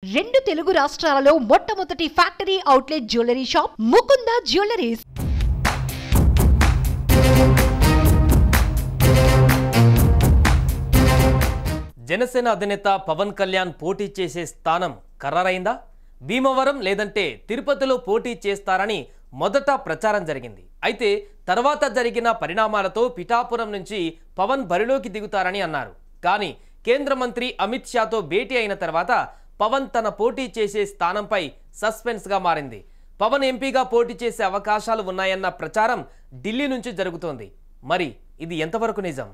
రెండు తెలుగు రాష్ట్రాలలో మొట్టమొదటి factory outlet jewellery shop Mukunda jewelleries. Janasena అధినేత పవన్ కళ్యాణ్ పోటీ చేసే స్థానం ఖరారైందా? భీమవరం లేదంటే తిరుపతిలో పోటీ చేస్తారని మొదట ప్రచారం జరిగింది. అయితే తర్వాత జరిగిన పరిణామాలతో పిఠాపురం నుంచి పవన్ బరిలోకి దిగుతారని అన్నారు. కానీ కేంద్ర మంత్రి అమిత్ షాతో భేటీ అయిన తర్వాత పవన్ తన పోటీ చేసే స్థానంపై సస్పెన్స్గా మారింది. పవన్ ఎంపీగా పోటీ చేసే అవకాశాలు ఉన్నాయన్న ప్రచారం ఢిల్లీ నుంచి జరుగుతోంది. మరి ఇది ఎంతవరకు నిజం?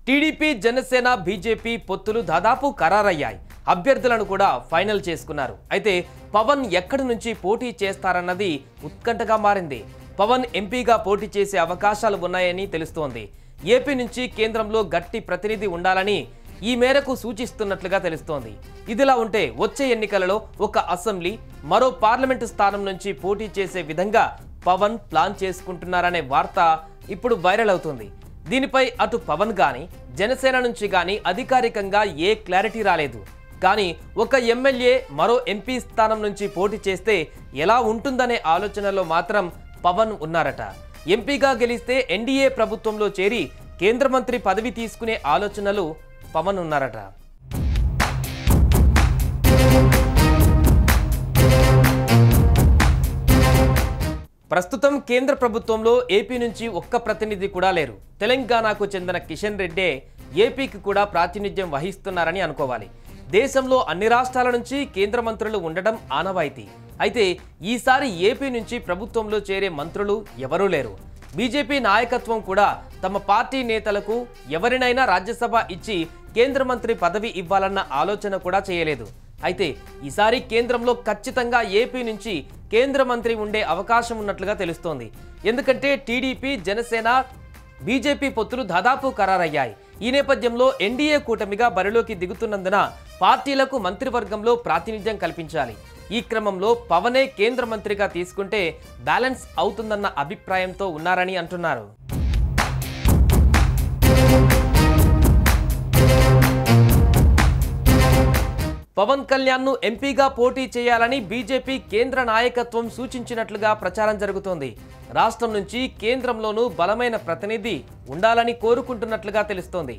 టీడీపీ, జనసేన, బీజేపీ పొత్తులు దాదాపు ఖరారయ్యాయి. అభ్యర్థులను కూడా ఫైనల్ చేసుకున్నారు. అయితే పవన్ ఎక్కడి నుంచి పోటీ చేస్తారన్నది ఉత్కంఠగా మారింది. పవన్ ఎంపీగా పోటీ చేసే అవకాశాలు ఉన్నాయని తెలుస్తోంది. ఏపీ నుంచి కేంద్రంలో గట్టి ప్రతినిధి ఉండాలని ఈ మేరకు సూచిస్తున్నట్లుగా తెలుస్తోంది. ఇదిలా ఉంటే వచ్చే ఎన్నికలలో ఒక అసెంబ్లీ, మరో పార్లమెంటు స్థానం నుంచి పోటీ చేసే విధంగా పవన్ ప్లాన్ చేసుకుంటున్నారనే వార్త ఇప్పుడు వైరల్ అవుతుంది. దీనిపై అటు పవన్ గాని జనసేన నుంచి గాని అధికారికంగా ఏ క్లారిటీ రాలేదు. కానీ ఒక ఎమ్మెల్యే మరో ఎంపీ స్థానం నుంచి పోటీ చేస్తే ఎలా ఉంటుందనే ఆలోచనలో మాత్రం పవన్ ఉన్నారట. ఎంపీగా గెలిస్తే ఎన్డీఏ ప్రభుత్వంలో చేరి కేంద్ర మంత్రి పదవి తీసుకునే ఆలోచనలు పవన్ ఉన్నారట. ప్రస్తుతం కేంద్ర ప్రభుత్వంలో ఏపీ నుంచి ఒక్క ప్రతినిధి కూడా లేరు. తెలంగాణకు చెందిన కిషన్ రెడ్డే ఏపీకి కూడా ప్రాతినిధ్యం వహిస్తున్నారని అనుకోవాలి. దేశంలో అన్ని రాష్ట్రాల నుంచి కేంద్ర మంత్రులు ఉండడం ఆనవాయితీ. అయితే ఈసారి ఏపీ నుంచి ప్రభుత్వంలో చేరే మంత్రులు ఎవరూ లేరు. బీజేపీ నాయకత్వం కూడా తమ పార్టీ నేతలకు ఎవరినైనా రాజ్యసభ ఇచ్చి కేంద్ర మంత్రి పదవి ఇవ్వాలన్న ఆలోచన కూడా చేయలేదు. అయితే ఈసారి కేంద్రంలో ఖచ్చితంగా ఏపీ నుంచి కేంద్ర మంత్రి ఉండే అవకాశం ఉన్నట్లుగా తెలుస్తోంది. ఎందుకంటే టీడీపీ, జనసేన, బీజేపీ పొత్తులు దాదాపు ఖరారయ్యాయి. ఈ నేపథ్యంలో ఎన్డీఏ కూటమిగా బరిలోకి దిగుతున్నందున పార్టీలకు మంత్రివర్గంలో ప్రాతినిధ్యం కల్పించాలి. ఈ క్రమంలో పవనే కేంద్ర మంత్రిగా తీసుకుంటే బ్యాలెన్స్ అవుతుందన్న అభిప్రాయంతో ఉన్నారని అంటున్నారు. పవన్ కళ్యాణ్ను ఎంపీగా పోటీ చేయాలని బీజేపీ కేంద్ర నాయకత్వం సూచించినట్లుగా ప్రచారం జరుగుతోంది. రాష్ట్రం నుంచి కేంద్రంలోనూ బలమైన ప్రతినిధి ఉండాలని కోరుకుంటున్నట్లుగా తెలుస్తోంది.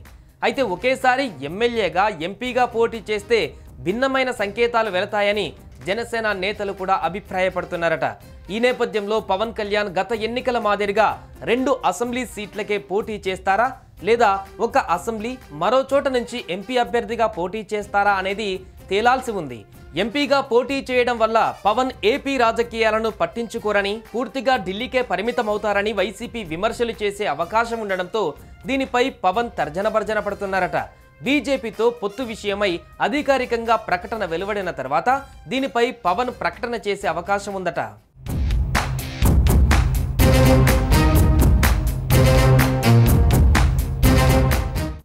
అయితే ఒకేసారి ఎమ్మెల్యేగా, ఎంపీగా పోటీ చేస్తే భిన్నమైన సంకేతాలు వెళతాయని జనసేన నేతలు కూడా అభిప్రాయపడుతున్నారట. ఈ నేపథ్యంలో పవన్ కళ్యాణ్ గత ఎన్నికల మాదిరిగా 2 అసెంబ్లీ సీట్లకే పోటీ చేస్తారా, లేదా ఒక అసెంబ్లీ మరో చోట నుంచి ఎంపీ అభ్యర్థిగా పోటీ చేస్తారా అనేది తేలాల్సి ఉంది. ఎంపీగా పోటీ చేయడం వల్ల పవన్ ఏపీ రాజకీయాలను పట్టించుకోరని, పూర్తిగా ఢిల్లీకే పరిమితమవుతారని వైసీపీ విమర్శలు చేసే అవకాశం ఉండడంతో దీనిపై పవన్ తర్జనభర్జన పడుతున్నారట. బీజేపీతో పొత్తు విషయమై అధికారికంగా ప్రకటన వెలువడిన తర్వాత దీనిపై పవన్ ప్రకటన చేసే అవకాశం ఉందట.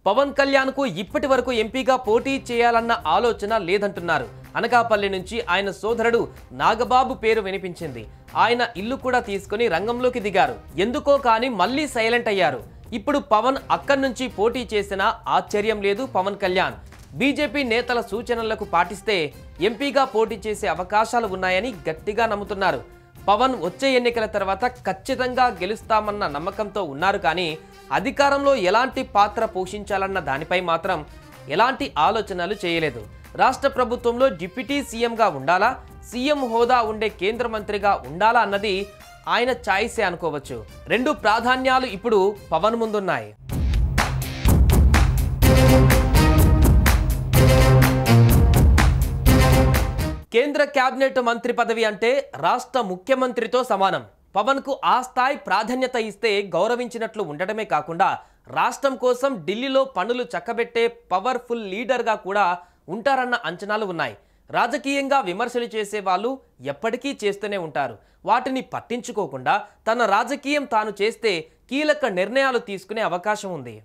పవన్ కళ్యాణ్కు ఇప్పటి వరకు ఎంపీగా పోటీ చేయాలన్న ఆలోచన లేదంటున్నారు. అనకాపల్లి నుంచి ఆయన సోదరుడు నాగబాబు పేరు వినిపించింది. ఆయన ఇల్లు కూడా తీసుకుని రంగంలోకి దిగారు. ఎందుకో కానీ మళ్ళీ సైలెంట్ అయ్యారు. ఇప్పుడు పవన్ అక్కడి నుంచి పోటీ చేసినా ఆశ్చర్యం లేదు. పవన్ కళ్యాణ్ బీజేపీ నేతల సూచనలకు పాటిస్తే ఎంపీగా పోటీ చేసే అవకాశాలు ఉన్నాయని గట్టిగా నమ్ముతున్నారు. పవన్ వచ్చే ఎన్నికల తర్వాత ఖచ్చితంగా గెలుస్తామన్న నమ్మకంతో ఉన్నారు. కానీ అధికారంలో ఎలాంటి పాత్ర పోషించాలన్న దానిపై మాత్రం ఎలాంటి ఆలోచనలు చేయలేదు. రాష్ట్ర ప్రభుత్వంలో డిప్యూటీ సీఎంగా ఉండాలా, సీఎం హోదా ఉండే కేంద్ర మంత్రిగా ఉండాలా అన్నది ఆయన ఛాయిసే అనుకోవచ్చు. 2 ప్రాధాన్యాలు ఇప్పుడు పవన్ ముందున్నాయి. కేంద్ర కేబినెట్ మంత్రి పదవి అంటే రాష్ట్ర ముఖ్యమంత్రితో సమానం. పవన్కు ఆ స్థాయి ప్రాధాన్యత ఇస్తే గౌరవించినట్లు ఉండటమే కాకుండా రాష్ట్రం కోసం ఢిల్లీలో పనులు చక్కబెట్టే పవర్ఫుల్ లీడర్గా కూడా ఉంటారన్న అంచనాలు ఉన్నాయి. రాజకీయంగా విమర్శలు చేసే వాళ్ళు ఎప్పటికీ చేస్తూనే ఉంటారు. వాటిని పట్టించుకోకుండా తన రాజకీయం తాను చేస్తే కీలక నిర్ణయాలు తీసుకునే అవకాశం ఉంది.